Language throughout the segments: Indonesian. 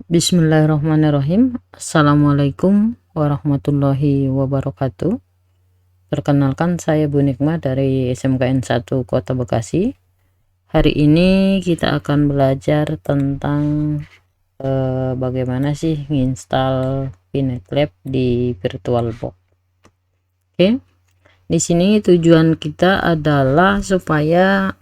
Bismillahirrahmanirrahim. Assalamualaikum warahmatullahi wabarakatuh. Perkenalkan, saya Bu Nikmah dari SMKN 1 Kota Bekasi. Hari ini kita akan belajar tentang bagaimana sih menginstal PinetLab di VirtualBox. Oke. Di sini tujuan kita adalah supaya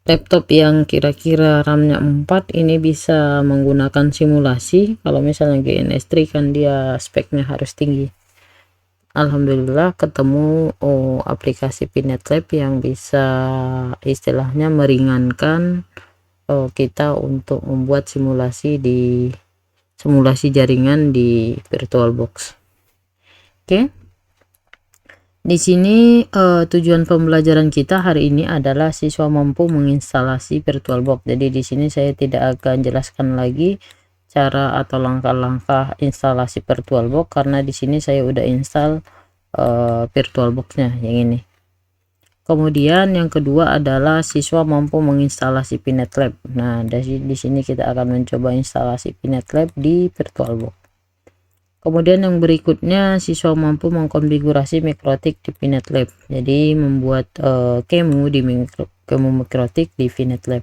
laptop yang kira-kira RAM-nya 4 ini bisa menggunakan simulasi. Kalau misalnya GNS3 kan dia speknya harus tinggi. Alhamdulillah ketemu aplikasi PinetLab yang bisa istilahnya meringankan kita untuk membuat simulasi jaringan di VirtualBox. Oke. Di sini tujuan pembelajaran kita hari ini adalah siswa mampu menginstalasi VirtualBox. Jadi di sini saya tidak akan jelaskan lagi cara atau langkah-langkah instalasi VirtualBox karena di sini saya udah install VirtualBox-nya yang ini. Kemudian yang kedua adalah siswa mampu menginstalasi PinetLab. Nah, di sini kita akan mencoba instalasi PinetLab di VirtualBox. Kemudian yang berikutnya, siswa mampu mengkonfigurasi Mikrotik di PinetLab. Jadi membuat kemu di kemu Mikrotik di PinetLab.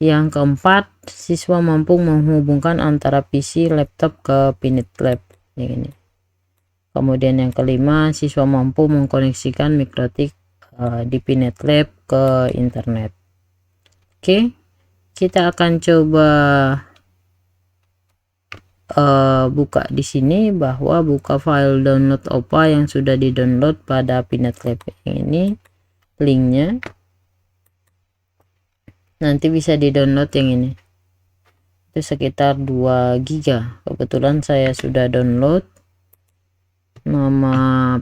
Yang keempat, siswa mampu menghubungkan antara PC laptop ke PinetLab yang ini. Kemudian yang kelima, siswa mampu mengkoneksikan Mikrotik di PinetLab ke internet. Oke, kita akan coba buka di sini, bahwa buka file download OPA yang sudah di download pada PinetLab ini, linknya nanti bisa di download yang ini, itu sekitar 2 GB. Kebetulan saya sudah download. Nama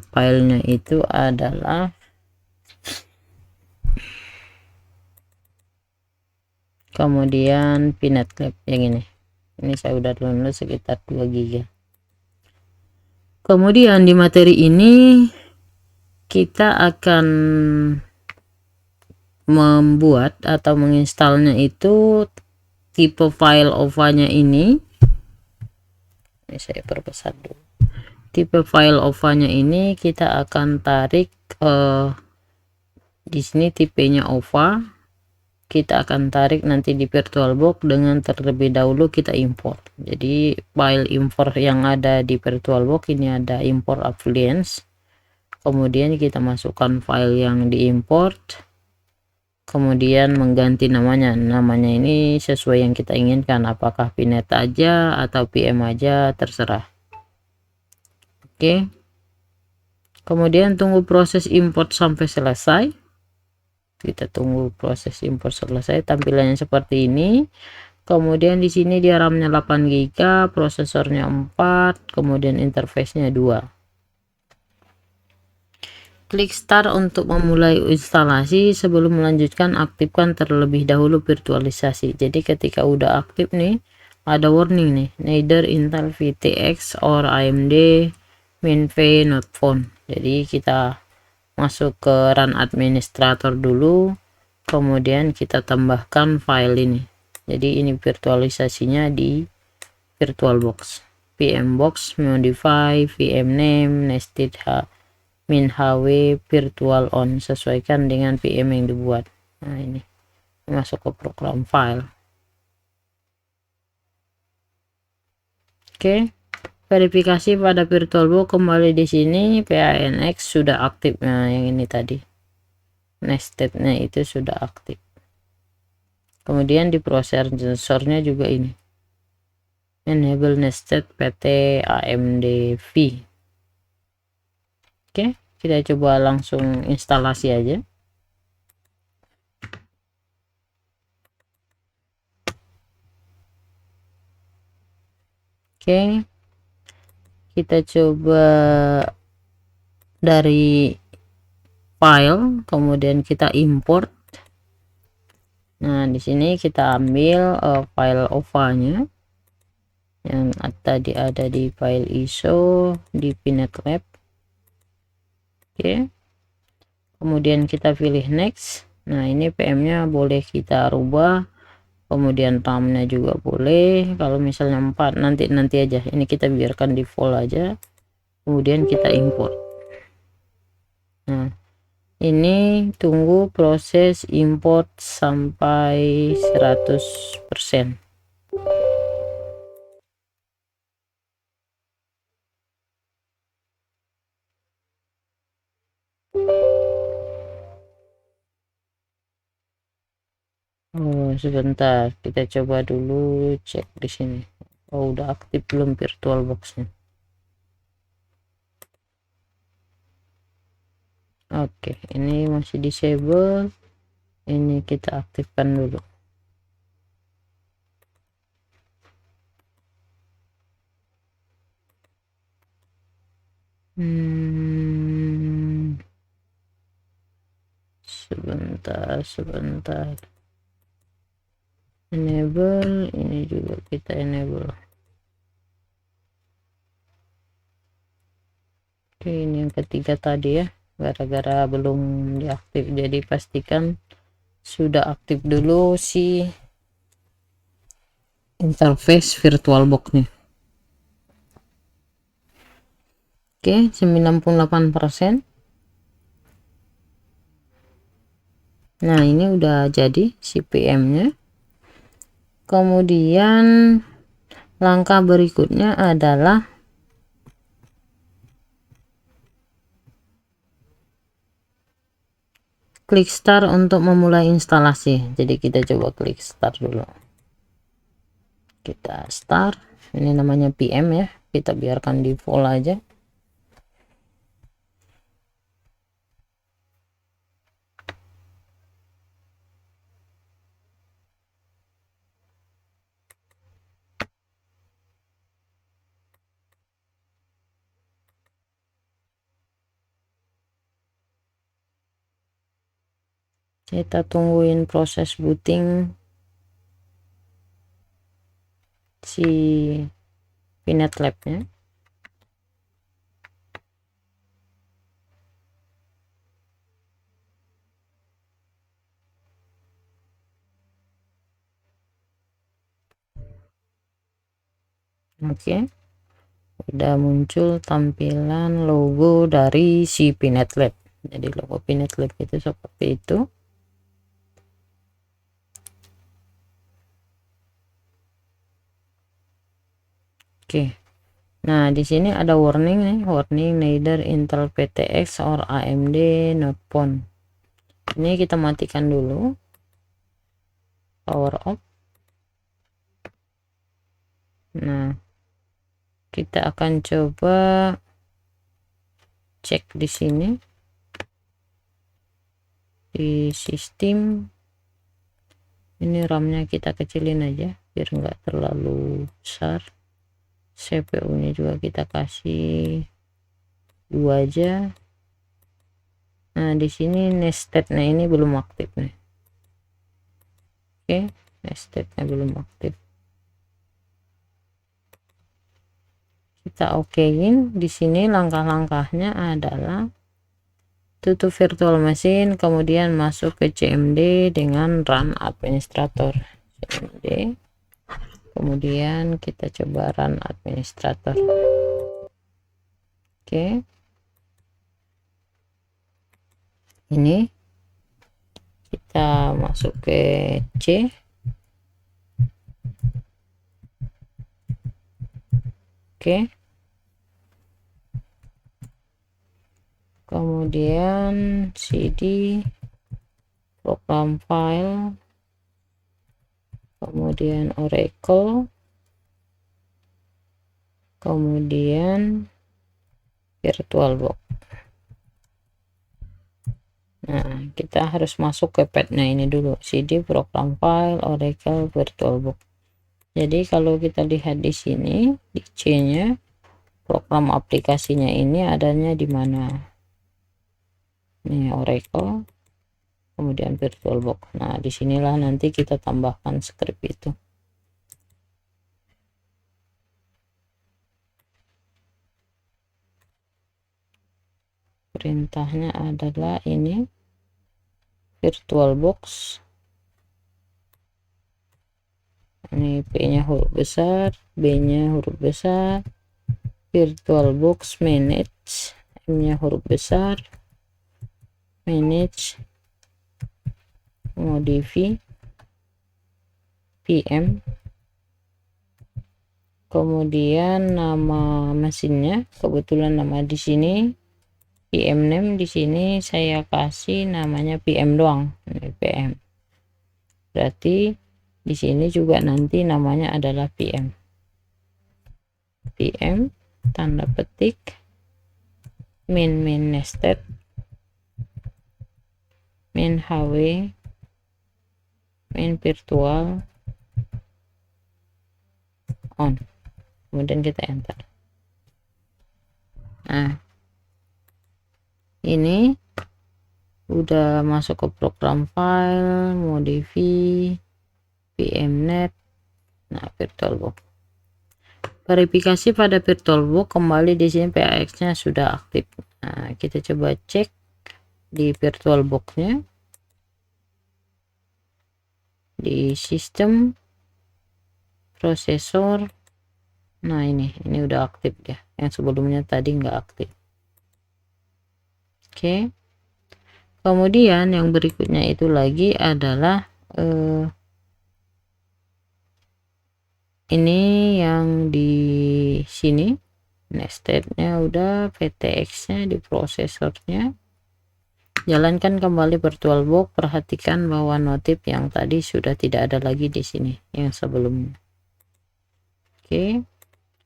filenya itu adalah kemudian PinetLab yang ini saya udah download sekitar 2 GB. Kemudian di materi ini kita akan membuat atau menginstalnya itu tipe file OVA-nya ini saya perbesar dulu. Tipe file OVA-nya ini kita akan tarik di sini tipenya OVA. Kita akan tarik nanti di VirtualBox dengan terlebih dahulu kita import. Jadi file import yang ada di VirtualBox ini ada import appliance. Kemudian kita masukkan file yang diimport. Kemudian mengganti namanya ini sesuai yang kita inginkan, apakah Pinet aja atau PM aja, terserah. Oke. Kemudian tunggu proses import sampai selesai. Kita tunggu proses import selesai, tampilannya seperti ini. Kemudian di sini dia RAM-nya 8 GB, prosesornya 4, kemudian interface-nya 2. Klik start untuk memulai instalasi. Sebelum melanjutkan, aktifkan terlebih dahulu virtualisasi. Jadi ketika udah aktif nih, ada warning nih, neither Intel VTX or AMD MinV not found. Jadi kita masuk ke run administrator dulu, kemudian kita tambahkan file ini. Jadi ini virtualisasinya di VirtualBox, VMbox modify, vmname, nested min hw, virtual on, sesuaikan dengan VM yang dibuat. Nah, ini masuk ke program file. Oke. Verifikasi pada VirtualBox, kembali di sini PANX sudah aktif. Nah, yang ini tadi nestednya itu sudah aktif. Kemudian di prosesornya juga ini enable nested PT AMD V. Oke, kita coba langsung instalasi aja. Oke, kita coba dari file, kemudian kita import. Nah, di sini kita ambil file OVA-nya yang tadi ada di file ISO di PinetLab. Oke. Kemudian kita pilih next. Nah, ini PM-nya boleh kita rubah kemudian RAM-nya juga boleh. Kalau misalnya 4 nanti aja, ini kita biarkan default aja, kemudian kita import. Nah, ini tunggu proses import sampai 100%. Oh, sebentar, kita coba dulu cek di sini. Oh, udah aktif belum VirtualBox-nya? Oke, ini masih disable. Ini kita aktifkan dulu. Sebentar. Enable, ini juga kita enable. Oke, ini yang ketiga tadi ya, gara-gara belum diaktif, jadi pastikan sudah aktif dulu si interface VirtualBox nih. Oke, 98%. Nah, ini udah jadi si PM nya. Kemudian langkah berikutnya adalah klik start untuk memulai instalasi. Jadi kita coba klik start dulu. Kita start, ini namanya PM ya, kita biarkan default aja. Kita tungguin proses booting si Pinet Lab nya. Oke, udah muncul tampilan logo dari si Pinet Lab. Jadi logo Pinet Lab itu seperti itu. Oke, nah di sini ada warning nih, warning neither Intel PTX or AMD not found. Ini kita matikan dulu, power off. Nah, kita akan coba cek di sini di sistem. Ini RAM-nya kita kecilin aja biar nggak terlalu besar. CPU-nya juga kita kasih 2 aja. Nah, di sini nested-nya ini belum aktif nih. Oke, nested-nya belum aktif. Kita okein. Di sini langkah-langkahnya adalah tutup virtual machine, kemudian masuk ke CMD dengan run administrator. CMD, kemudian kita coba run administrator. Oke, ini kita masuk ke C. Oke, kemudian cd program file, kemudian Oracle, kemudian VirtualBox. Nah, kita harus masuk ke path-nya ini dulu, cd program file, Oracle, VirtualBox. Jadi kalau kita lihat di sini di C-nya, program aplikasinya ini adanya di mana? Ini Oracle, kemudian VirtualBox. Nah, disinilah nanti kita tambahkan script itu. Perintahnya adalah ini VirtualBox Ini P-nya huruf besar, B-nya huruf besar, VirtualBox manage, M-nya huruf besar, manage, modify, PM, kemudian nama mesinnya, kebetulan nama di sini PM name, di sini saya kasih namanya PM doang. Ini PM. Berarti di sini juga nanti namanya adalah PM. PM tanda petik main nested, main HW, main virtual on. Kemudian kita enter. Nah, ini udah masuk ke program file, modify, pmnet. Nah, VirtualBox. Verifikasi pada VirtualBox, kembali di sini PAX-nya sudah aktif. Nah, kita coba cek di VirtualBox-nya. Di sistem, prosesor. Nah, ini udah aktif ya. Yang sebelumnya tadi nggak aktif. Oke. Kemudian yang berikutnya itu lagi adalah ini yang di sini nestednya udah, PTX-nya di prosesornya. Jalankan kembali VirtualBox, perhatikan bahwa notif yang tadi sudah tidak ada lagi di sini yang sebelumnya. Oke.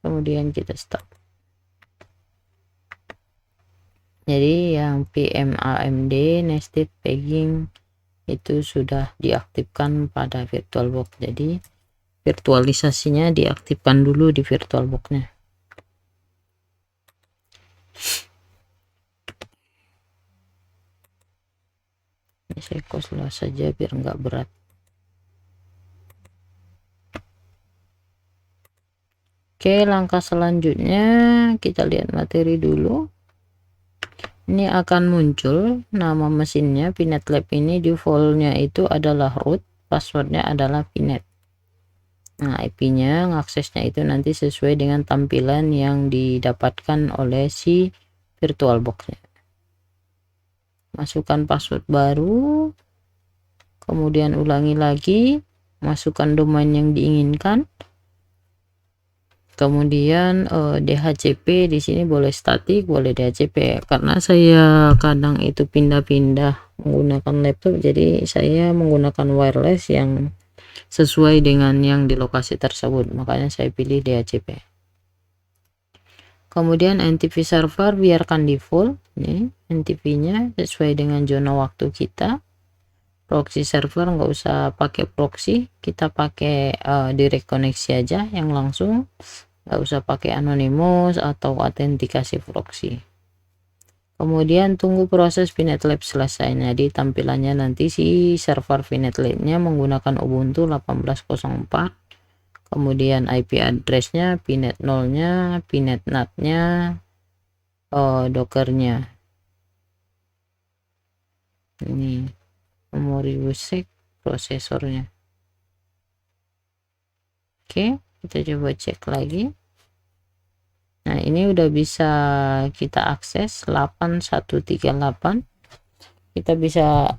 Kemudian kita stop. Jadi yang PM AMD nested pegging itu sudah diaktifkan pada VirtualBox. Jadi virtualisasinya diaktifkan dulu di VirtualBox-nya. Ini saya close saja biar nggak berat. Oke, langkah selanjutnya kita lihat materi dulu. Ini akan muncul nama mesinnya Pinet Lab. Ini defaultnya itu adalah root, passwordnya adalah Pinet. Nah, IP-nya ngaksesnya itu nanti sesuai dengan tampilan yang didapatkan oleh si VirtualBox-nya. Masukkan password baru, kemudian ulangi lagi, masukkan domain yang diinginkan. Kemudian DHCP di sini boleh statik, boleh DHCP. Karena saya kadang itu pindah-pindah menggunakan laptop, jadi saya menggunakan wireless yang sesuai dengan yang di lokasi tersebut, makanya saya pilih DHCP. Kemudian NTP server biarkan default, nih NTP-nya sesuai dengan zona waktu kita. Proxy server nggak usah pakai proxy, kita pakai direct koneksi aja yang langsung. Nggak usah pakai anonymous atau autentikasi proxy. Kemudian tunggu proses Pinet Lab selesai. Jadi tampilannya nanti si server Pinet Lab-nya menggunakan Ubuntu 18.04. Kemudian IP address-nya, Pinet 0-nya, Pinet NAT-nya, Docker-nya. Ini memori usage, prosesornya. Oke. Kita coba cek lagi. Nah, ini udah bisa kita akses 8138. Kita bisa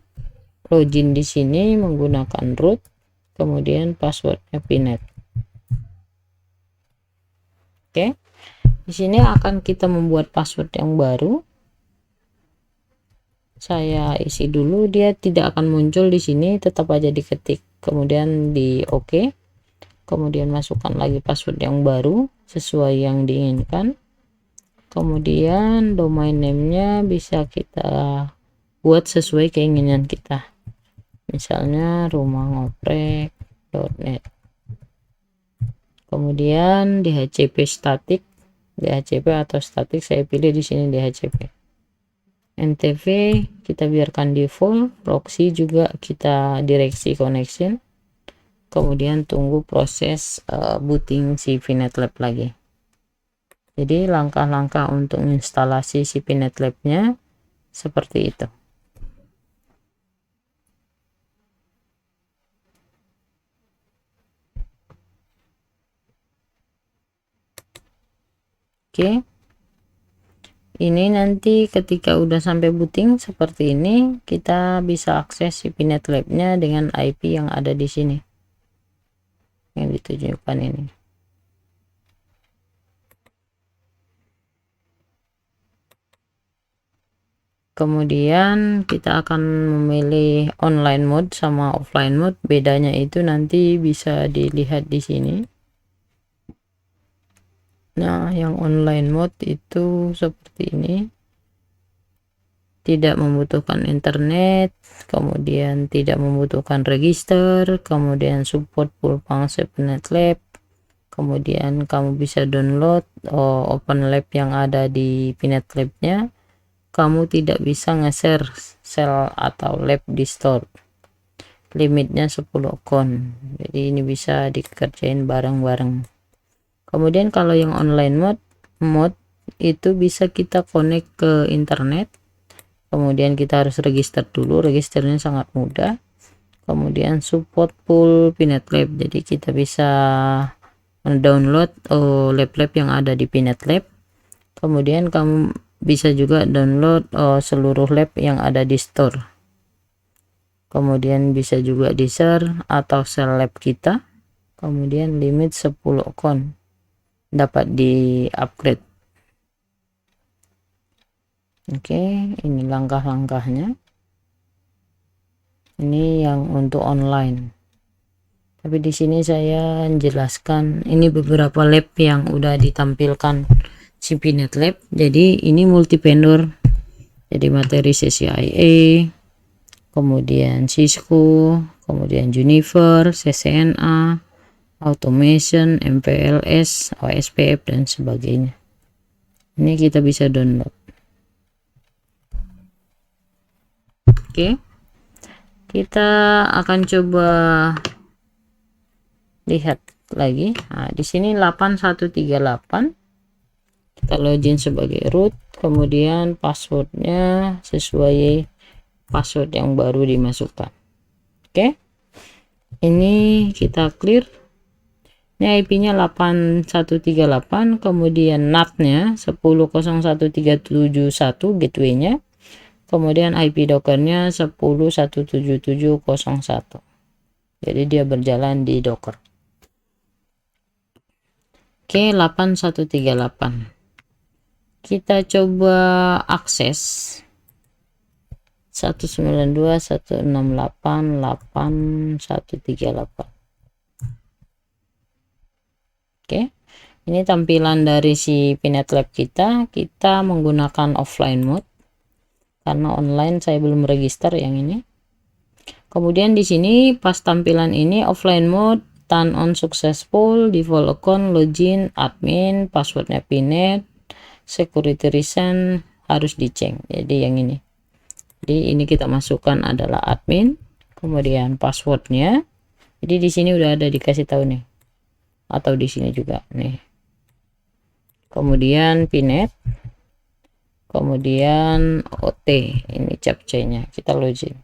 login di sini menggunakan root, kemudian passwordnya Pinet. Oke. Di sini akan kita membuat password yang baru. Saya isi dulu, dia tidak akan muncul di sini, tetap aja diketik, kemudian di OK. Kemudian masukkan lagi password yang baru sesuai yang diinginkan. Kemudian domain name-nya bisa kita buat sesuai keinginan kita, misalnya rumahngoprek.net. Kemudian DHCP statik, DHCP atau statik saya pilih di sini DHCP. NTP kita biarkan default, proxy juga kita direksi connection. Kemudian tunggu proses booting si Pinet Lab lagi. Jadi langkah-langkah untuk instalasi si Pinet Lab-nya seperti itu. Oke, ini nanti ketika udah sampai booting seperti ini, kita bisa akses si Pinet Lab-nya dengan IP yang ada di sini, yang ditunjukkan ini. Kemudian kita akan memilih online mode sama offline mode. Bedanya itu nanti bisa dilihat di sini. Nah, yang online mode itu seperti ini. Tidak membutuhkan internet, kemudian tidak membutuhkan register, kemudian support full function Pinet Lab. Kemudian kamu bisa download open lab yang ada di Pinet Lab-nya. Kamu tidak bisa nge-share sel atau lab di store. Limitnya 10 account. Jadi ini bisa dikerjain bareng-bareng. Kemudian kalau yang online mode itu bisa kita connect ke internet. Kemudian kita harus register dulu. Registernya sangat mudah. Kemudian support full Pinet Lab. Jadi kita bisa mendownload lab-lab yang ada di Pinet Lab. Kemudian kamu bisa juga download seluruh lab yang ada di store. Kemudian bisa juga di share atau share lab kita. Kemudian limit 10 account dapat di upgrade. Oke, ini langkah-langkahnya. Ini yang untuk online. Tapi di sini saya menjelaskan ini beberapa lab yang udah ditampilkan si Pinet Lab. Jadi ini multi vendor, jadi materi CCIA, kemudian Cisco, kemudian Juniper, CCNA, automation, MPLS, OSPF dan sebagainya. Ini kita bisa download. Oke, kita akan coba lihat lagi. Nah, di sini 8138 kita login sebagai root, kemudian passwordnya sesuai password yang baru dimasukkan. Oke, ini kita clear. Ini IP-nya 8138, kemudian NAT-nya 10.01.371 gateway-nya, kemudian IP Docker-nya 10.177.01. Jadi dia berjalan di Docker. Oke, 8138. Kita coba akses 192.168.8.138. Oke, ini tampilan dari si Pinet Lab kita. Kita menggunakan offline mode karena online saya belum register yang ini. Kemudian di sini pas tampilan ini offline mode, turn on successful, default account, login, admin, passwordnya Pinet, security reason harus dicek. Jadi yang ini. Jadi ini kita masukkan adalah admin, kemudian passwordnya. Jadi di sini udah ada dikasih tahu nih. Atau di sini juga nih. Kemudian Pinet. Kemudian OT, ini captcha-nya. Kita login.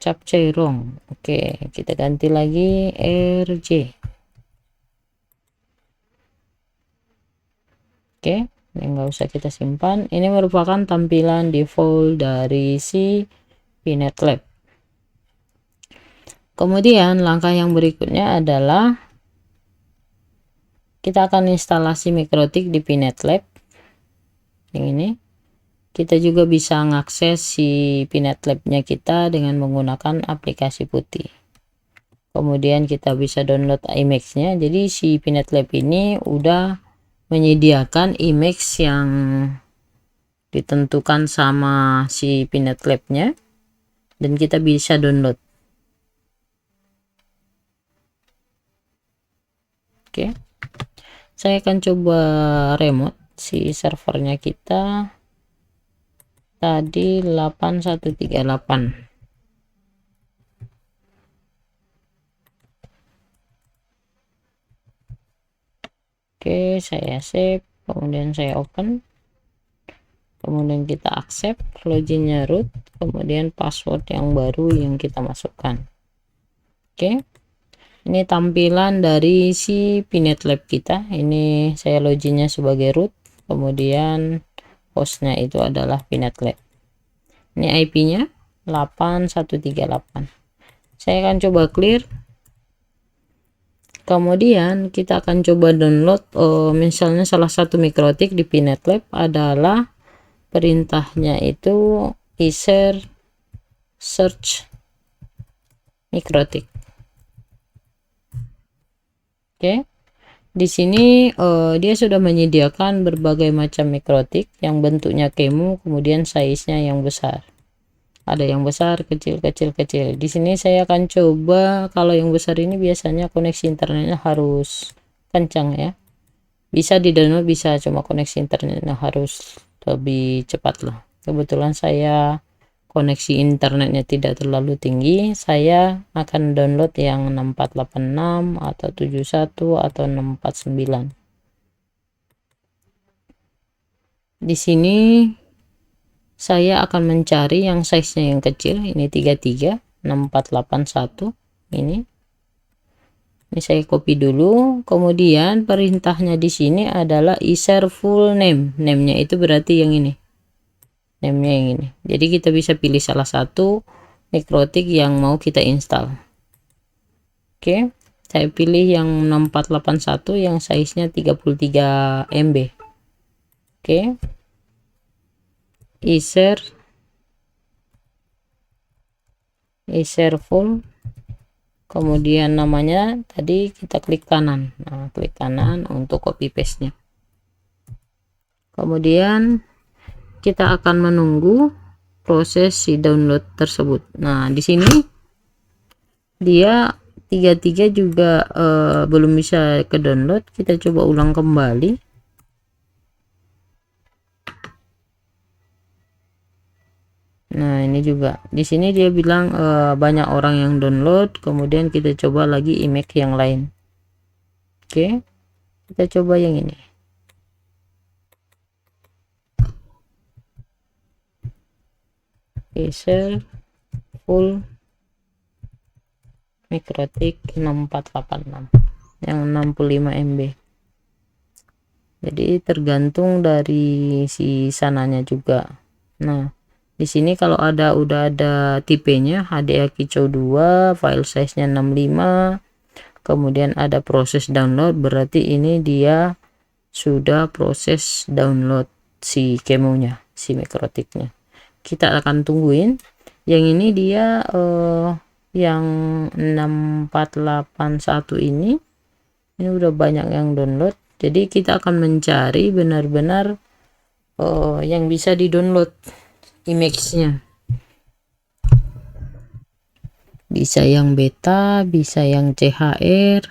Captcha wrong. Oke, kita ganti lagi RJ. Oke, ini nggak usah kita simpan. Ini merupakan tampilan default dari si Pinet Lab. Kemudian langkah yang berikutnya adalah kita akan instalasi Mikrotik di Pinet Lab. Yang ini kita juga bisa mengakses si Pinet Lab-nya kita dengan menggunakan aplikasi putih. Kemudian kita bisa download image-nya. Jadi si Pinet Lab ini udah menyediakan image yang ditentukan sama si Pinet Lab-nya dan kita bisa download. Oke, saya akan coba remote si servernya kita tadi 8138. Oke, saya save, kemudian saya open, kemudian kita accept, loginnya root, kemudian password yang baru yang kita masukkan. Oke, Ini tampilan dari si Pinet Lab kita. Ini saya loginnya sebagai root, kemudian hostnya itu adalah Pinet Lab. Ini IP-nya 8138. Saya akan coba clear. Kemudian kita akan coba download misalnya salah satu mikrotik di Pinet Lab adalah perintahnya itu share search mikrotik. Oke. Di sini dia sudah menyediakan berbagai macam mikrotik yang bentuknya kemu, kemudian size-nya yang besar. Ada yang besar, kecil, kecil, kecil. Di sini saya akan coba, kalau yang besar ini biasanya koneksi internetnya harus kencang ya. Bisa di download, bisa, cuma koneksi internetnya harus lebih cepat lah. Kebetulan saya koneksi internetnya tidak terlalu tinggi, saya akan download yang 6486 atau 71 atau 649. Di sini saya akan mencari yang size-nya yang kecil, ini 33 6481 ini saya copy dulu. Kemudian perintahnya di sini adalah share full name-nya itu berarti yang ini, name-nya yang ini. Jadi kita bisa pilih salah satu mikrotik yang mau kita install. Oke, saya pilih yang 6481 yang size-nya 33 MB. Oke, share full, kemudian namanya tadi kita klik kanan. Nah, klik kanan untuk copy paste nya. Kemudian kita akan menunggu proses si download tersebut. Nah, di sini dia 33 juga belum bisa ke download. Kita coba ulang kembali. Nah, ini juga di sini dia bilang banyak orang yang download. Kemudian kita coba lagi image yang lain. Oke, kita coba yang ini. Share full mikrotik 6486 yang 65 MB. Jadi tergantung dari si sananya juga. Nah, di sini kalau udah ada tipenya HDA Kicau 2, file size-nya 65, kemudian ada proses download, berarti ini dia sudah proses download si kemonya, si mikrotiknya. Kita akan tungguin. Yang ini dia yang 6481 ini udah banyak yang download. Jadi kita akan mencari benar-benar yang bisa di download image-nya. Bisa yang beta, bisa yang CHR,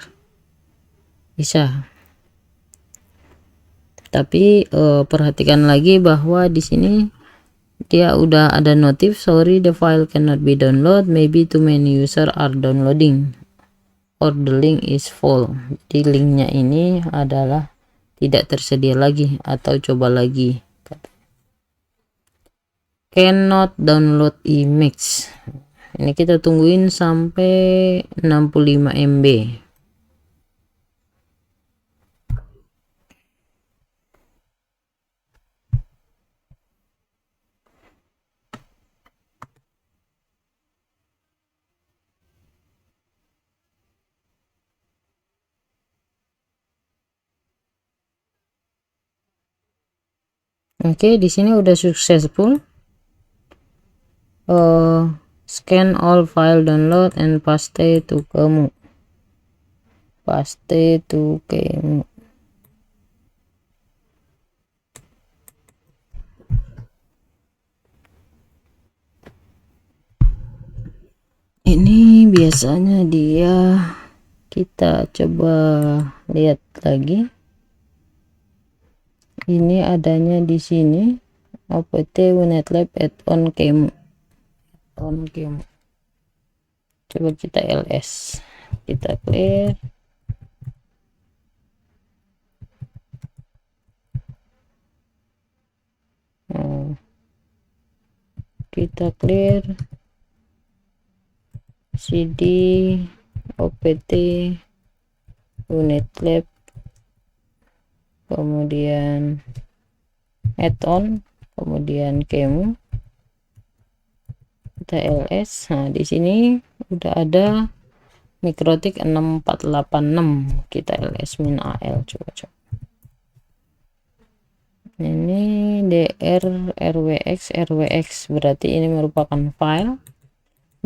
bisa. Tapi perhatikan lagi bahwa di sini dia udah ada notif, sorry the file cannot be download, maybe too many user are downloading or the link is full. Jadi linknya ini adalah tidak tersedia lagi atau coba lagi. Cannot download image. Ini kita tungguin sampai 65 MB. Oke, di sini udah successful. Scan all file download and paste to kemu. Ini biasanya dia, kita coba lihat lagi. Ini adanya di sini opt winetlab add-on kemu. Coba kita ls, kita clear. Kita clear cd opt apt unit lab, kemudian add-on, kemudian kemu, kita ls. Nah di sini udah ada Mikrotik 6486, kita ls min al, coba ini dr rwx berarti ini merupakan file,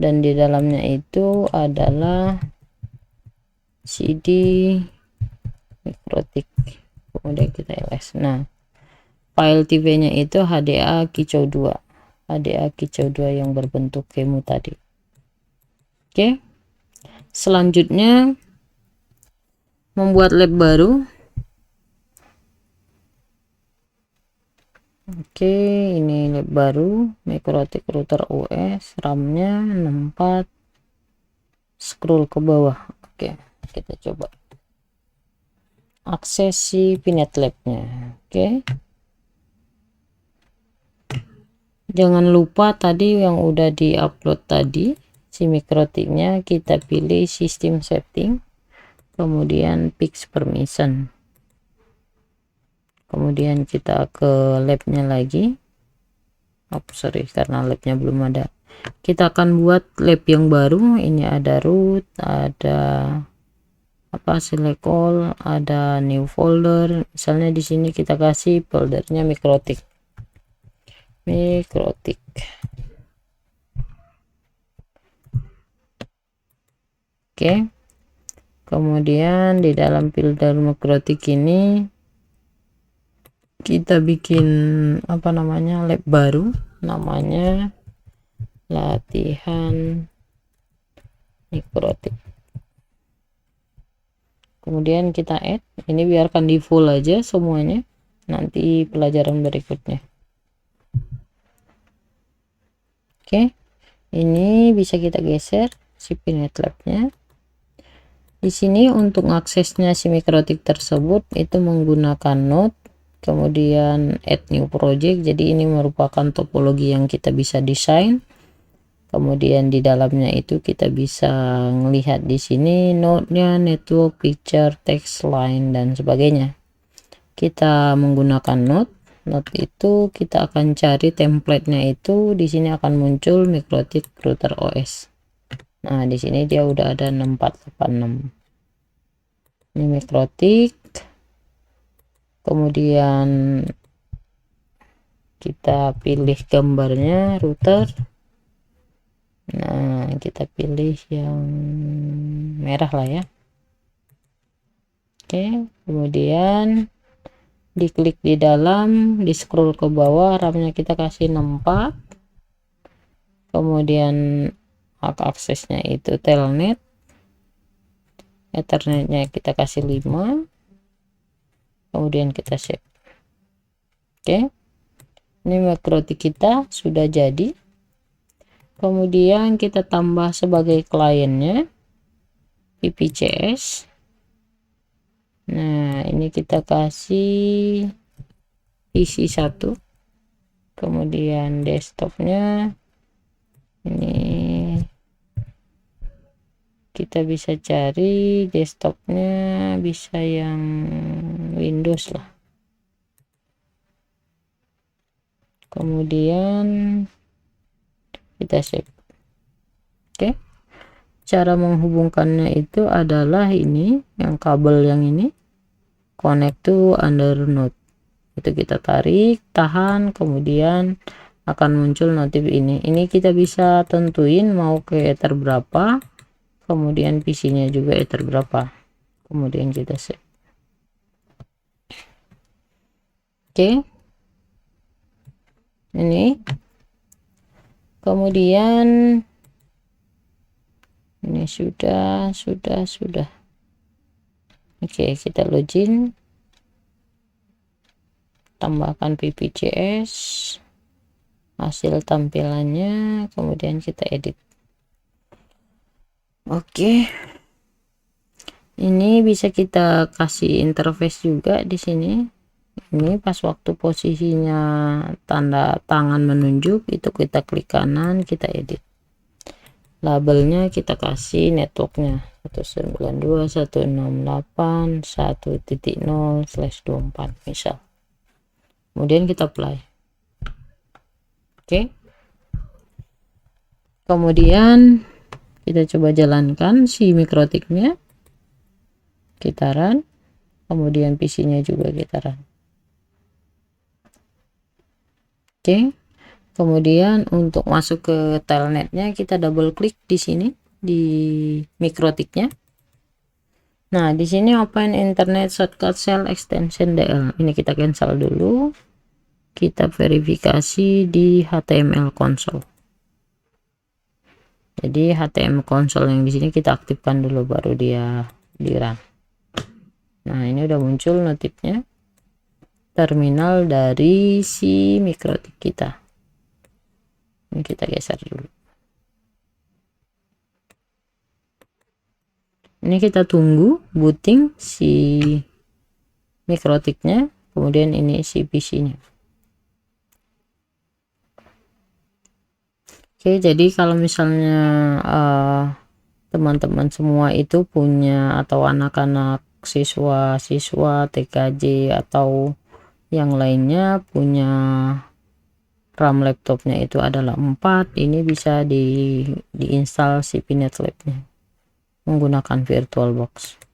dan di dalamnya itu adalah cd Mikrotik, kemudian kita ls. Nah file tipenya itu hda kicau 2, hda kicau 2 yang berbentuk kemu tadi. Oke, selanjutnya membuat lab baru. Oke, ini lab baru, Mikrotik router OS, RAM-nya 64, scroll ke bawah. Oke, kita coba akses si Pinet Lab-nya. Oke, jangan lupa tadi yang udah di-upload tadi si Mikrotiknya, kita pilih sistem setting, kemudian fix permission, kemudian kita ke labnya lagi. Sorry, karena labnya belum ada. Kita akan buat lab yang baru. Ini ada root, ada select all, ada new folder. Misalnya di sini kita kasih foldernya Mikrotik. Oke, kemudian di dalam folder Mikrotik ini kita bikin lab baru, namanya latihan Mikrotik. Kemudian kita add, ini biarkan di full aja semuanya, nanti pelajaran berikutnya. Oke, ini bisa kita geser si Pinet Lab-nya. Di sini untuk aksesnya si Mikrotik tersebut itu menggunakan node, kemudian add new project. Jadi ini merupakan topologi yang kita bisa desain. Kemudian di dalamnya itu kita bisa melihat di sini node-nya, network, picture, text, line, dan sebagainya. Kita menggunakan node itu kita akan cari template-nya itu, di sini akan muncul Mikrotik router OS. Nah di sini dia udah ada 6486. Ini Mikrotik, kemudian kita pilih gambarnya router. Nah kita pilih yang merah lah ya. Oke, kemudian diklik di dalam, di scroll ke bawah, RAM-nya kita kasih 64, kemudian hak aksesnya itu telnet, ethernetnya kita kasih 5, kemudian kita save. Oke, ini Mikrotik kita sudah jadi. Kemudian kita tambah sebagai kliennya PPCS. Nah ini kita kasih PC1, kemudian desktopnya ini kita bisa cari desktopnya, bisa yang Windows lah. Kemudian kita save. Oke, cara menghubungkannya itu adalah ini, yang kabel yang ini, connect to under node. Itu kita tarik, tahan, kemudian akan muncul notif ini. Ini kita bisa tentuin mau ke ether berapa, kemudian PC-nya juga ether berapa, kemudian kita save. Oke, ini kemudian ini sudah. Oke, kita login, tambahkan PPCS, hasil tampilannya, kemudian kita edit. Oke, ini bisa kita kasih interface juga di sini. Ini pas waktu posisinya tanda tangan menunjuk itu kita klik kanan, kita edit. labelnya kita kasih networknya 192.168.1.0/24 misal, kemudian kita play. Oke, kemudian kita coba jalankan si mikrotiknya, kita run, kemudian PC-nya juga kita run. Oke, kemudian untuk masuk ke telnetnya kita double klik di sini di mikrotiknya. Nah, di sini open internet shortcut shell extension DL. Ini kita cancel dulu. Kita verifikasi di HTML console. Jadi HTML console yang di sini kita aktifkan dulu baru dia di run. Nah, ini udah muncul notifnya terminal dari si mikrotik kita. Ini kita geser dulu. Ini kita tunggu booting si mikrotiknya, kemudian ini si PC-nya. Oke, jadi kalau misalnya teman-teman semua itu punya, atau anak-anak siswa-siswa TKJ atau yang lainnya punya RAM laptopnya itu adalah 4, ini bisa diinstal si Pinet Lab-nya menggunakan VirtualBox.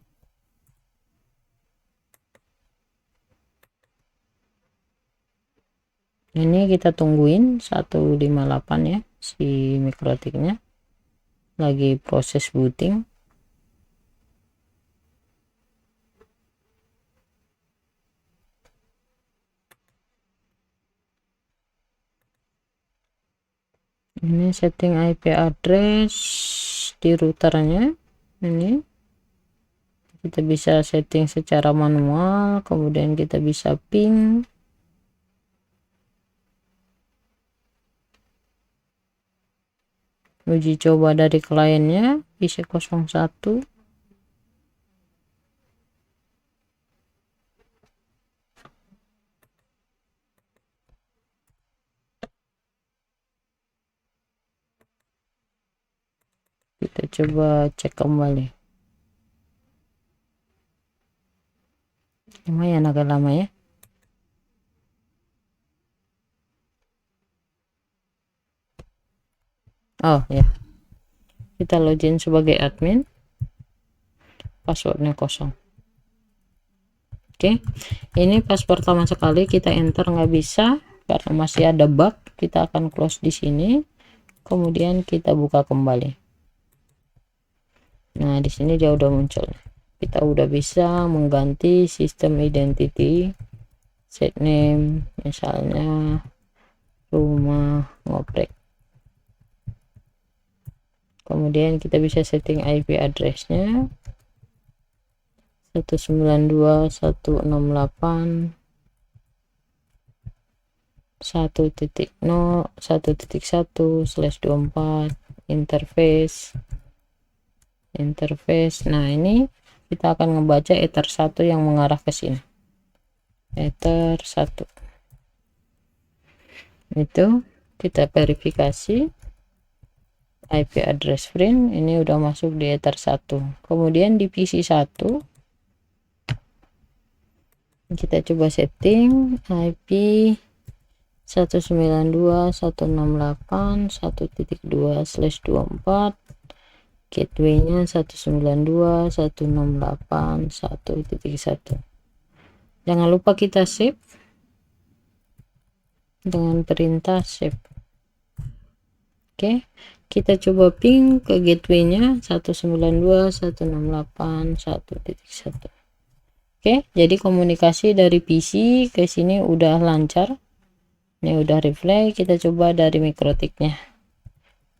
Ini kita tungguin 158 ya, si mikrotiknya lagi proses booting. Ini setting IP address di routernya, ini kita bisa setting secara manual, kemudian kita bisa ping. Uji coba dari kliennya PC01. Kita coba cek kembali. Lumayan agak lama ya. Oh ya, kita login sebagai admin, passwordnya kosong. Oke, ini pas pertama sekali kita enter nggak bisa karena masih ada bug. Kita akan close di sini, kemudian kita buka kembali. Nah, di sini dia udah muncul. Kita udah bisa mengganti sistem identity, set name, misalnya rumah ngoprek. Kemudian kita bisa setting IP addressnya 192.168.1.0/24 interface. Nah, ini kita akan membaca ether 1 yang mengarah ke sini. Ether 1 itu kita verifikasi IP address print, ini udah masuk di ether 1. Kemudian di PC1 kita coba setting IP 192.168.1.2/24, gateway-nya 192.168.1.1. Jangan lupa kita save dengan perintah save. Oke, kita coba ping ke gateway-nya 192.168.1.1. Oke, jadi komunikasi dari PC ke sini udah lancar. Ini udah replay. Kita coba dari mikrotiknya.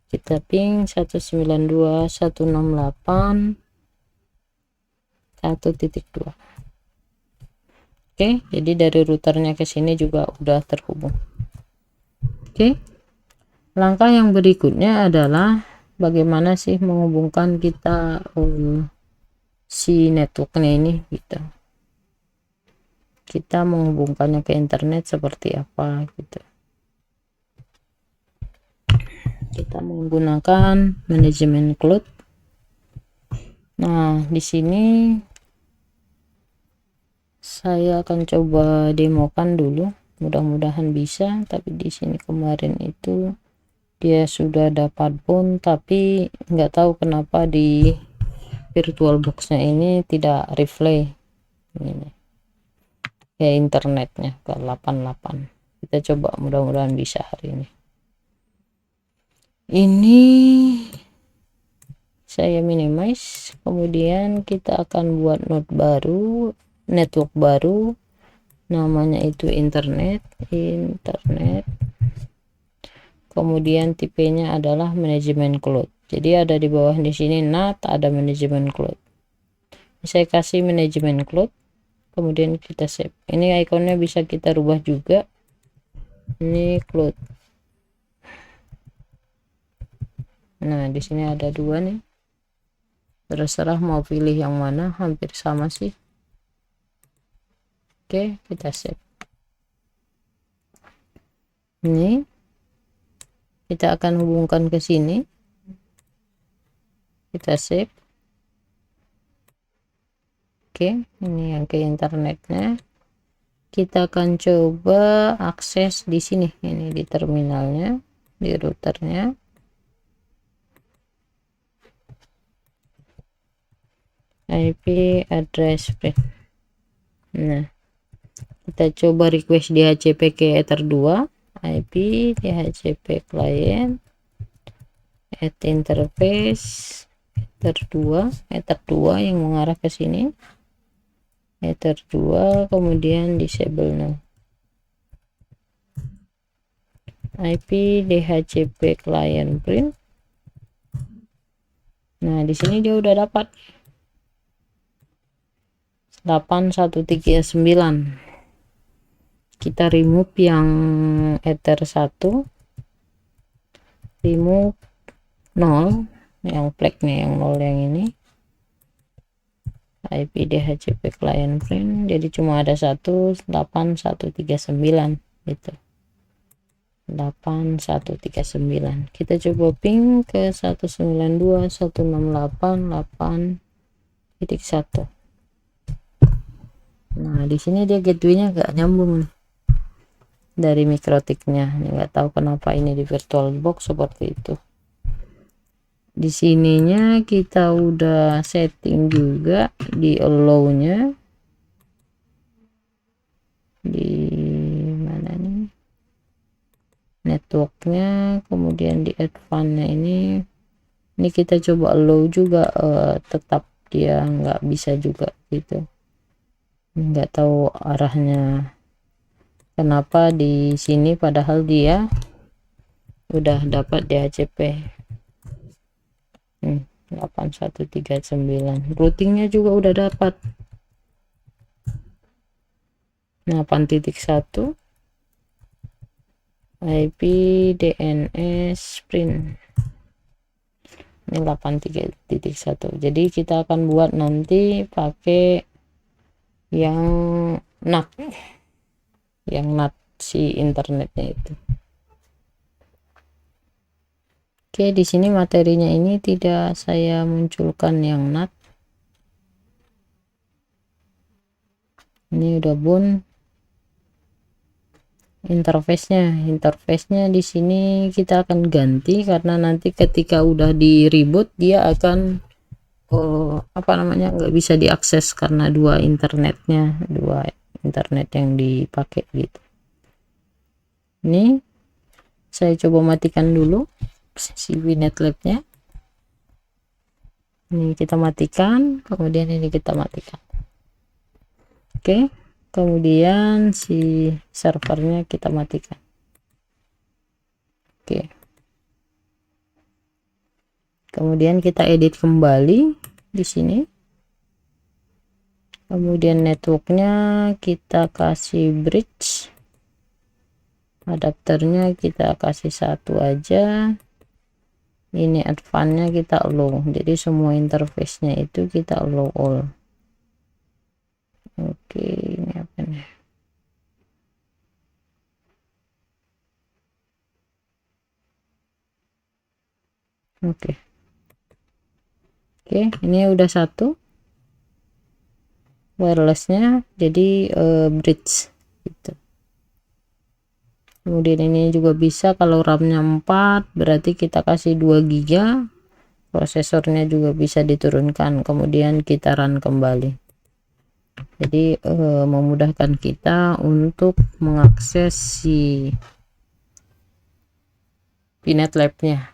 Kita ping 192.168.1.2. Oke, jadi dari routernya ke sini juga udah terhubung. Oke. Langkah yang berikutnya adalah bagaimana sih menghubungkan kita si networknya ini gitu. Kita menghubungkannya ke internet seperti apa gitu. kita menggunakan manajemen cloud. Nah, di sini saya akan coba demokan dulu, mudah-mudahan bisa. Tapi di sini kemarin itu dia sudah dapat bond, tapi nggak tahu kenapa di VirtualBox-nya ini tidak replay ini ya, internetnya ke 88. Kita coba, mudah-mudahan bisa hari ini saya minimize. Kemudian kita akan buat node baru, network baru, namanya itu internet. Kemudian tipenya adalah manajemen cloud. Jadi ada di bawah di sini NAT, ada manajemen cloud. Saya kasih manajemen cloud, kemudian kita save. Ini ikonnya bisa kita rubah juga. Ini cloud. Nah, di sini ada dua nih. Terserah mau pilih yang mana, hampir sama sih. Oke, kita save. Ini kita akan hubungkan ke sini. Kita save. Oke, ini yang ke internetnya. Kita akan coba akses di sini, ini di terminalnya, di routernya. IP address. Nah, kita coba request DHCP ke Ether 2, IP DHCP client at interface Ether 2 yang mengarah ke sini, Ether 2, kemudian disable now. IP DHCP client print. Nah, di sini dia udah dapat 8139. Kita remove yang Ether 1, remove 0 yang flagnya, yang 0 yang ini, IP DHCP client print, jadi cuma ada 8139 gitu, 8139. Kita coba ping ke 192.168.8.1. Nah, di sini dia gateway-nya nggak nyambung nih dari MikroTik-nya. Nggak tahu kenapa ini di VirtualBox seperti itu. Di sininya kita udah setting juga di allow-nya. Di mana nih? Networknya, kemudian di advance-nya ini kita coba allow juga, tetap dia nggak bisa juga gitu. Nggak tahu arahnya kenapa di sini, padahal dia udah dapat DHCP 8139. routingnya juga udah dapat 8.1 IP DNS print. Ini 8.3.1. jadi kita akan buat nanti pakai yang NAT, si internetnya itu. Oke, di sini materinya ini tidak saya munculkan yang NAT. Ini udah bun. Interface-nya di sini kita akan ganti, karena nanti ketika udah di reboot dia akan nggak bisa diakses karena dua internet yang dipakai gitu. Ini saya coba matikan dulu si VNet Lab-nya. Ini kita matikan, kemudian ini kita matikan. Oke, kemudian si servernya kita matikan. Oke, kemudian kita edit kembali di sini. Kemudian networknya kita kasih bridge, adapternya kita kasih satu aja. Ini advance-nya kita allow, jadi semua interface-nya itu kita allow all. Oke, ini apa nih? Oke. Oke, ini udah satu wirelessnya, jadi bridge gitu. Kemudian ini juga bisa kalau RAM-nya 4 berarti kita kasih 2 GB, prosesornya juga bisa diturunkan, kemudian kita run kembali. Jadi memudahkan kita untuk mengakses si Pinet Lab-nya.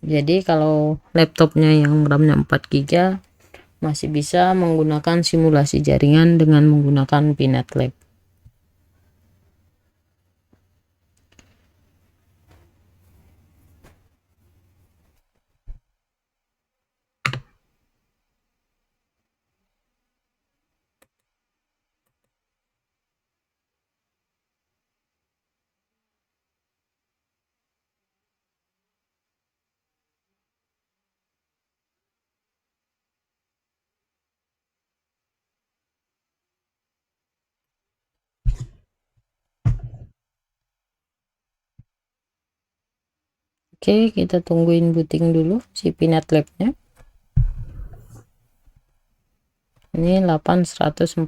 Jadi kalau laptopnya yang RAM-nya 4 GB masih bisa menggunakan simulasi jaringan dengan menggunakan Pinet Lab. Oke, kita tungguin booting dulu si Pinet Lab-nya. Ini 8140.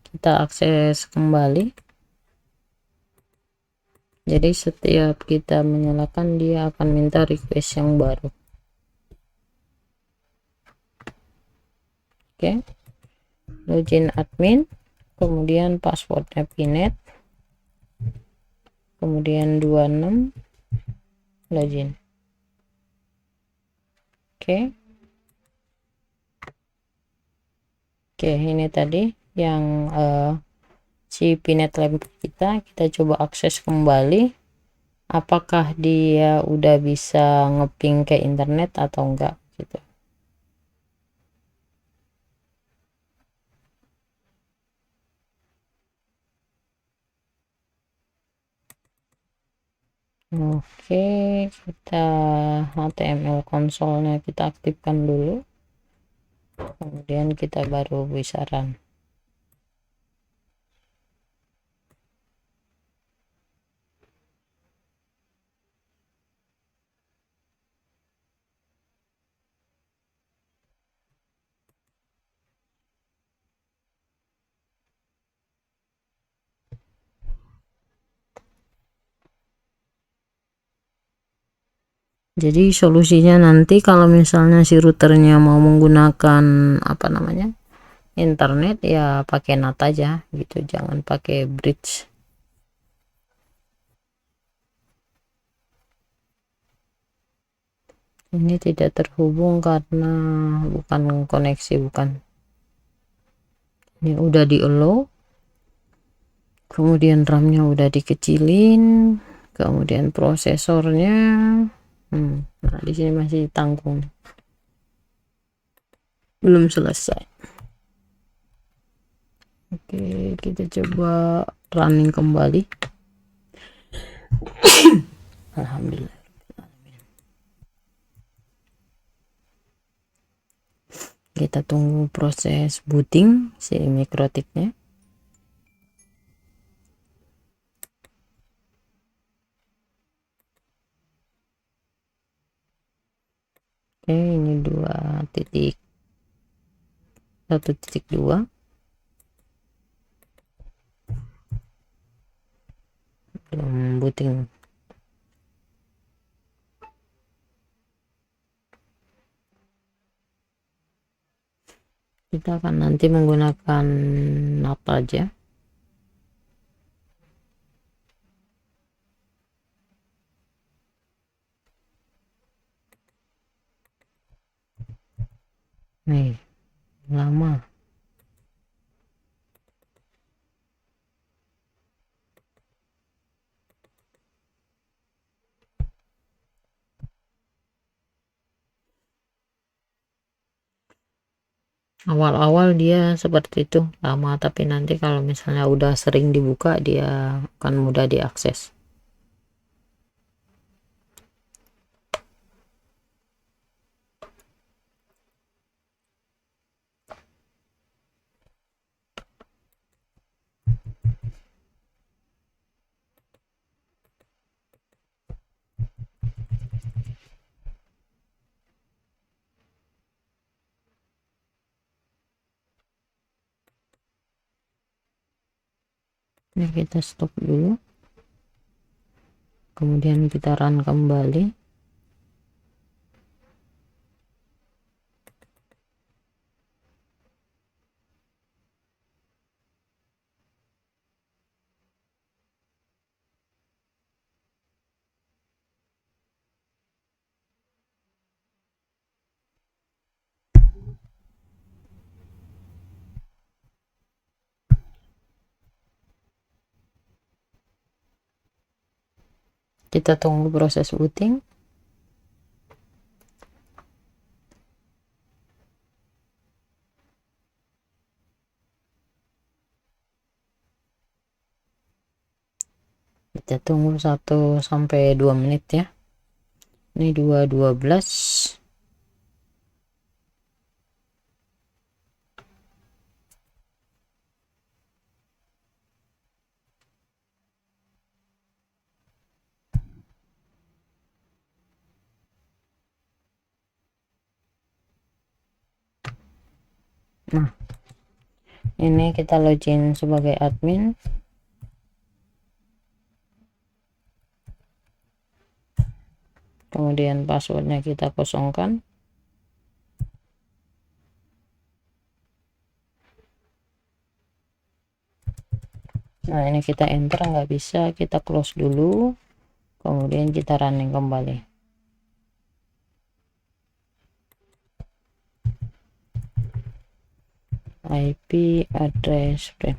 Kita akses kembali. Jadi setiap kita menyalakan dia akan minta request yang baru. Oke, login admin, kemudian passwordnya Pinet, kemudian 26 login. Oke, ini tadi yang si Pinet Lab kita coba akses kembali, apakah dia udah bisa ngeping ke internet atau enggak gitu. Oke, kita HTML konsolnya kita aktifkan dulu, kemudian kita baru bisa run. Jadi solusinya nanti kalau misalnya si routernya mau menggunakan apa namanya internet, ya pakai NAT aja gitu, jangan pakai bridge. Ini tidak terhubung karena bukan koneksi, bukan. Ini udah di allow, kemudian RAM-nya udah dikecilin, kemudian prosesornya nah di sini masih tanggung, belum selesai. Oke, kita coba running kembali. Alhamdulillah. Kita tunggu proses booting si mikrotiknya. Oke, ini 2.1.2 belum booting. Kita akan nanti menggunakan NAT aja. Nih, lama. Awal-awal dia seperti itu lama, tapi nanti kalau misalnya udah sering dibuka dia akan mudah diakses. Ini kita stop dulu, kemudian kita run kembali. Kita tunggu proses booting. Kita tunggu 1 sampai 2 menit ya. Ini 2:12. Nah, ini kita login sebagai admin. Kemudian passwordnya kita kosongkan. Nah, ini kita enter, nggak bisa, kita close dulu, kemudian kita running kembali. IP address frame.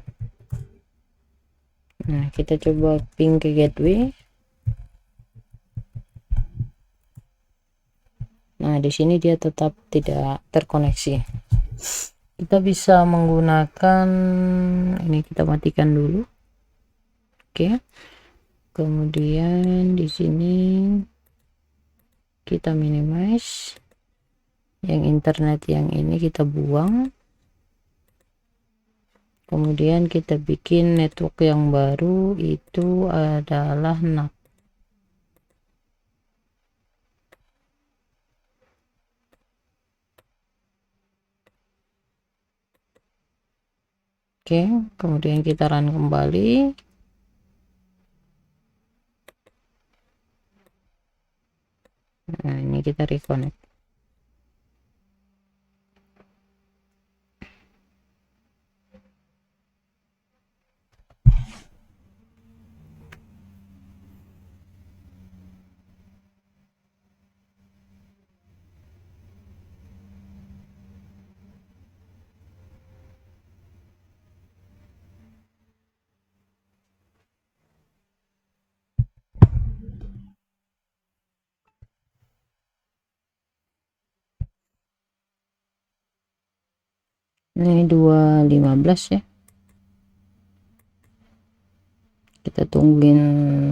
Nah, kita coba ping ke gateway. Nah, di sini dia tetap tidak terkoneksi. Kita bisa menggunakan ini, kita matikan dulu. Oke. Kemudian di sini kita minimize. Yang internet yang ini kita buang. Kemudian kita bikin network yang baru, itu adalah NAT. Oke, kemudian kita run kembali. Nah, ini kita reconnect. Ini 2:15 ya. Kita tungguin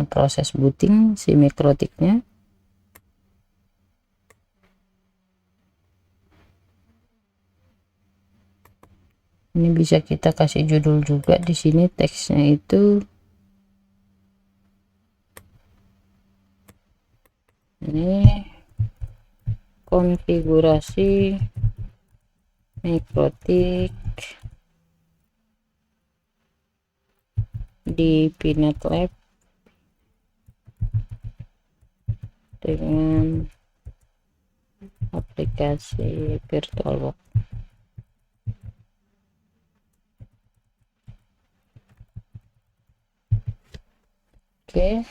proses booting si mikrotiknya. Ini bisa kita kasih judul juga di sini, teksnya itu ini konfigurasi mikrotik di Pinet Lab dengan aplikasi VirtualBox. Oke,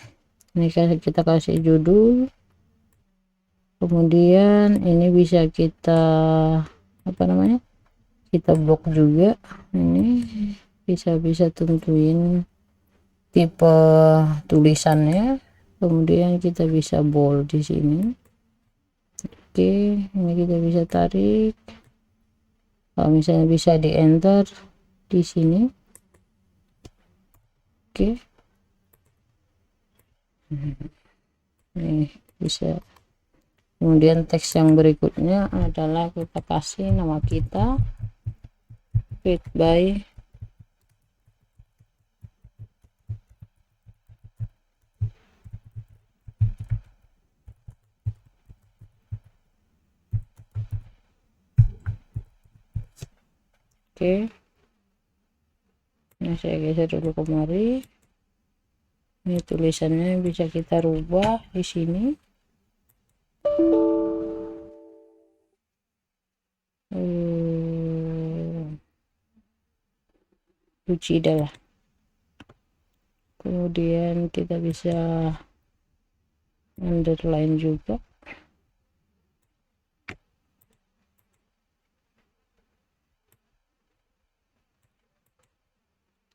ini kita kasih judul, kemudian ini bisa kita kita blok juga. Ini bisa tentuin tipe tulisannya, kemudian kita bisa bold di sini. Oke, ini kita bisa tarik, kalau misalnya bisa di enter di sini. Oke, nih bisa. Kemudian teks yang berikutnya adalah kita kasih nama kita, read by oke. Nah, saya geser dulu kemari. Ini tulisannya bisa kita rubah di sini. Cuci dah. Kemudian kita bisa underline juga.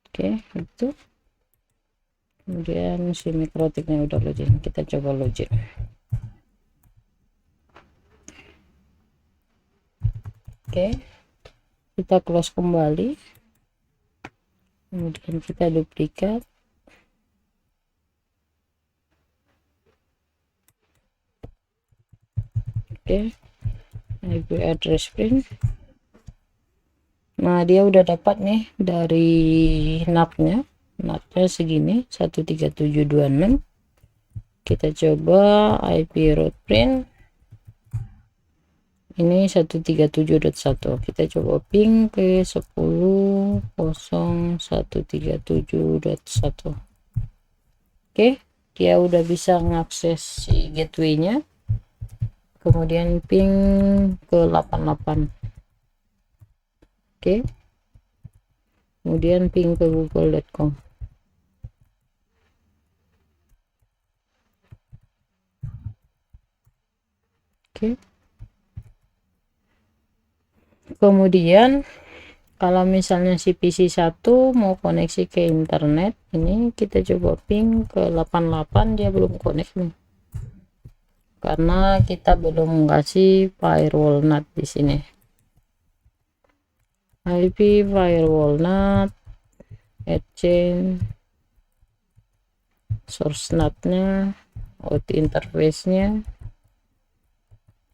Oke, itu. Kemudian si mikrotiknya udah login, kita coba login. Oke, kita close kembali, kemudian kita duplikat. Oke, IP address print. Nah, dia udah dapat nih dari NAT-nya segini 13726. Kita coba IP route print ini 137.1. kita coba ping ke 10.0.137.1. oke, dia udah bisa mengakses si gateway-nya. Kemudian ping ke 88. oke, kemudian ping ke google.com. oke, kemudian kalau misalnya si PC1 mau koneksi ke internet, ini kita coba ping ke 88, dia belum connect nih. Karena kita belum kasih firewall NAT di sini. IP firewall NAT, chain, source NAT-nya, out interface-nya,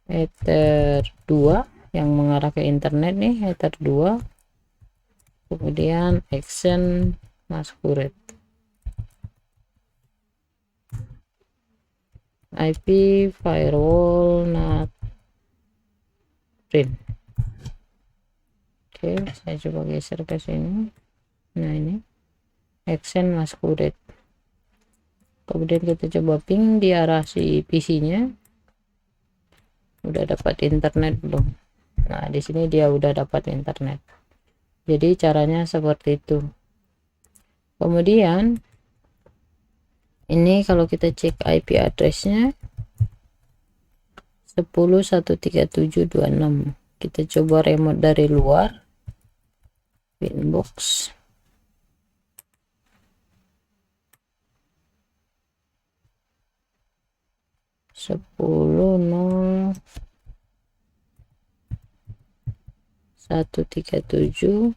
Ether 2 yang mengarah ke internet nih, Ether 2. Kemudian action masquerade. IP firewall NAT print. Oke, saya coba geser ke sini. Nah, ini action masquerade. Kemudian kita coba ping di arah si PC-nya. Udah dapat internet belum? Nah, di sini dia udah dapat internet. Jadi caranya seperti itu. Kemudian ini kalau kita cek IP address-nya 10.137.26. kita coba remote dari luar, Winbox. Sepuluh nol 137.26.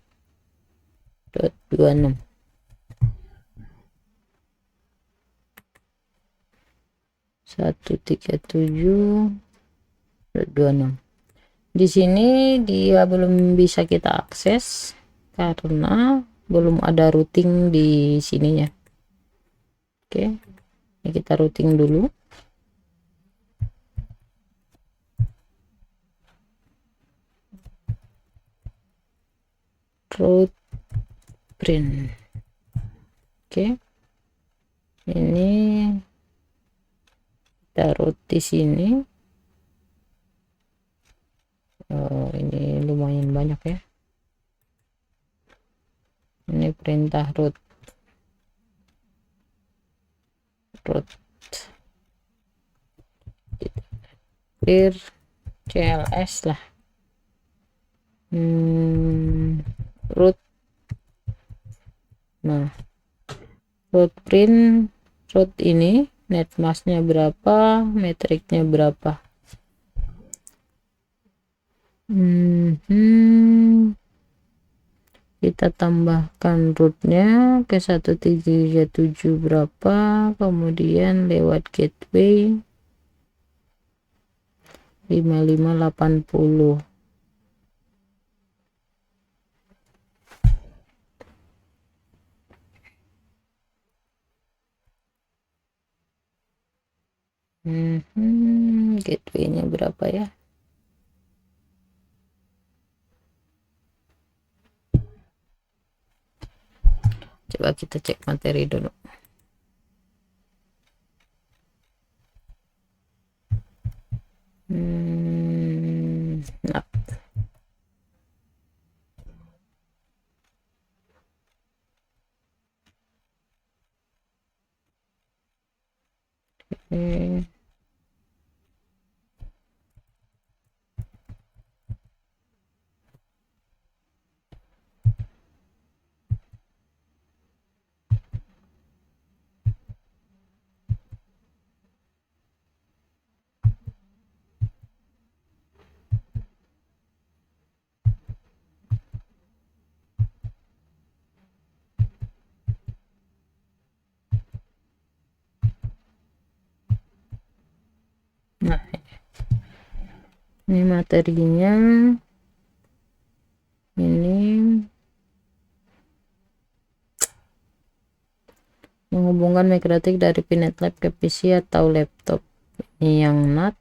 Di sini dia belum bisa kita akses karena belum ada routing di sininya. Oke, ini kita routing dulu. Route print. Oke, ini kita route di sini. Oh, ini lumayan banyak ya. Ini perintah route clear CLS lah. Route. Nah, route print route ini net masknya berapa, metriknya berapa. Kita tambahkan rootnya ke 137 berapa, kemudian lewat gateway 5580. Gateway-nya berapa ya? Coba kita cek materi dulu. Nah. Nah, ini materinya, ini menghubungkan Mikrotik dari Pinetlab ke PC atau laptop. Ini yang NAT,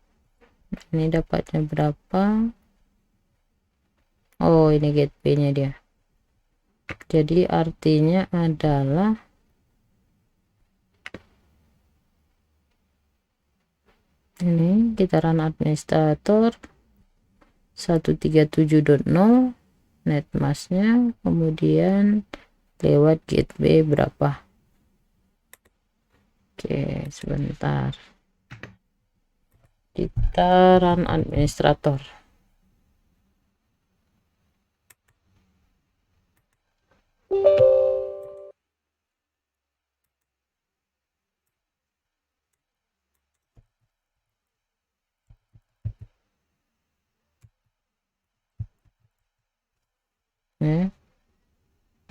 ini dapatnya berapa? Oh, ini gateway-nya dia. Jadi artinya adalah ini kita run administrator 137.0 netmasknya, kemudian lewat gateway berapa. Oke, sebentar, kita run administrator.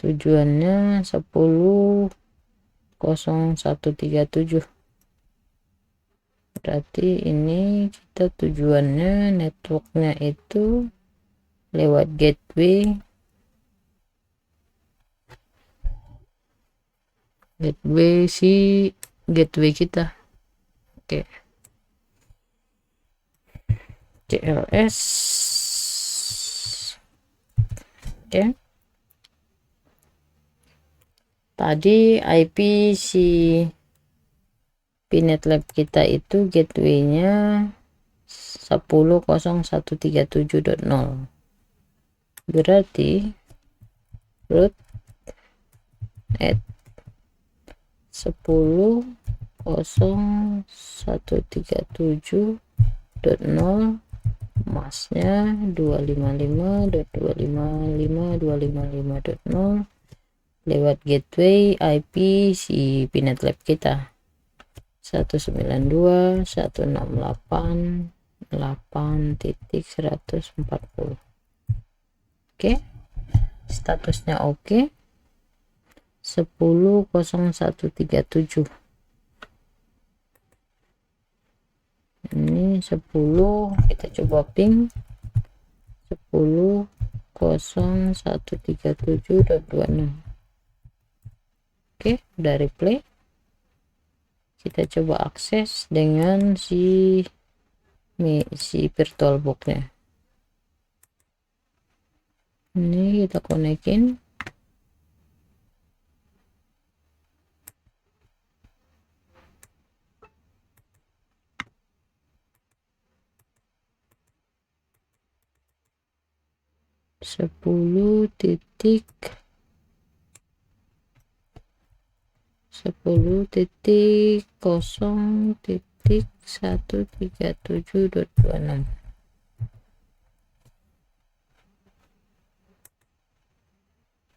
Tujuannya 10.0137, berarti ini kita tujuannya networknya itu lewat gateway gateway kita. Oke, CLS. Oke, tadi IP si Pinetlab kita itu gateway-nya 10.0137.0, berarti root at 10.0137.0, masknya 255.255.255.0 lewat gateway IP si Pinetlab kita 192.168.8.140. Oke, statusnya oke. 10.0137, ini 10, kita coba ping 10.0137.26. Oke, udah replay. Kita coba akses dengan si VirtualBox-nya. Ini kita konekin. Sepuluh titik 10.0.137.26.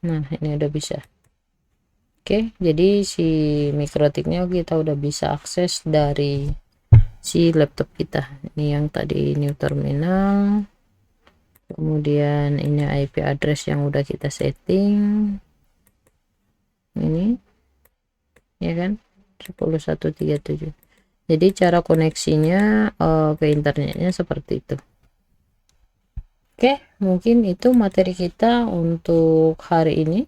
Nah, ini udah bisa. Oke, jadi si Mikrotiknya kita udah bisa akses dari si laptop kita. Ini yang tadi new terminal, kemudian ini IP address yang udah kita setting, ini ya kan 10.137. Jadi cara koneksinya ke internetnya seperti itu. Oke, mungkin itu materi kita untuk hari ini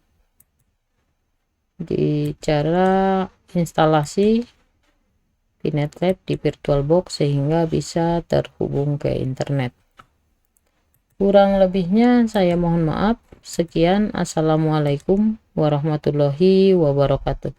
di cara instalasi Pinetlab di VirtualBox sehingga bisa terhubung ke internet. Kurang lebihnya saya mohon maaf. Sekian, assalamualaikum warahmatullahi wabarakatuh.